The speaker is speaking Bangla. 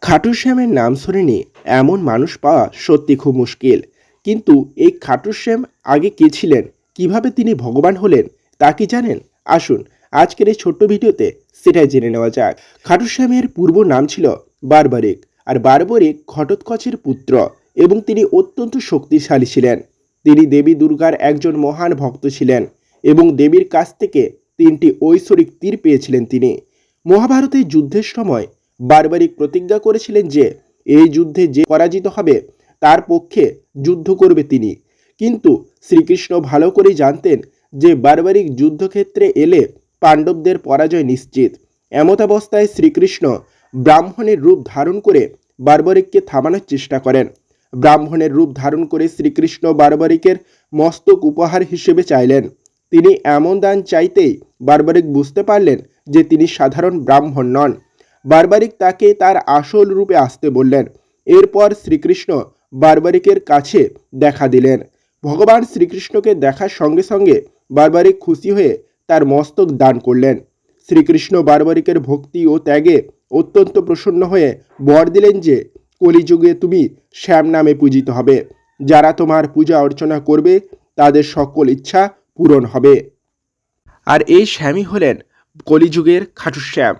খাটু শ্যামের নাম শুনেনি এমন মানুষ পাওয়া সত্যি খুব মুশকিল। কিন্তু এই খাটু শ্যাম আগে কে ছিলেন, কিভাবে তিনি ভগবান হলেন, তা কি জানেন? আসুন আজকের এই ছোট্ট ভিডিওতে সেটাই জেনে নেওয়া যাক। খাটু শ্যামের পূর্ব নাম ছিল বারবারিক, আর বারবারিক ঘটোৎকচের পুত্র এবং তিনি অত্যন্ত শক্তিশালী ছিলেন। তিনি দেবী দুর্গার একজন মহান ভক্ত ছিলেন এবং দেবীর কাছ থেকে 3টি ঐশ্বরিক তীর পেয়েছিলেন তিনি। মহাভারতের যুদ্ধের সময় বারবারিক প্রতিজ্ঞা করেছিলেন যে এই যুদ্ধে যে পরাজিত হবে তার পক্ষে যুদ্ধ করবে তিনি। কিন্তু শ্রীকৃষ্ণ ভালো করেই জানতেন যে বারবারিক যুদ্ধক্ষেত্রে এলে পাণ্ডবদের পরাজয় নিশ্চিত। এমতাবস্থায় শ্রীকৃষ্ণ ব্রাহ্মণের রূপ ধারণ করে বারবারিককে থামানোর চেষ্টা করেন। ব্রাহ্মণের রূপ ধারণ করে শ্রীকৃষ্ণ বারবারিকের মস্তক উপহার হিসেবে চাইলেন। তিনি এমন দান চাইতেই বারবারিক বুঝতে পারলেন যে তিনি সাধারণ ব্রাহ্মণ নন। বারবারিক তাকে তার আসল রূপে আসতে বললেন। এরপর শ্রীকৃষ্ণ বারবারিকের কাছে দেখা দিলেন। ভগবান শ্রীকৃষ্ণকে দেখার সঙ্গে সঙ্গে বারবারিক খুশি হয়ে তার মস্তক দান করলেন। শ্রীকৃষ্ণ বারবারিকের ভক্তি ও ত্যাগে অত্যন্ত প্রসন্ন হয়ে বর দিলেন যে কলিযুগে তুমি শ্যাম নামে পূজিত হবে। যারা তোমার পূজা অর্চনা করবে তাদের সকল ইচ্ছা পূরণ হবে। আর এই শ্যামই হলেন কলিযুগের খাটু শ্যাম।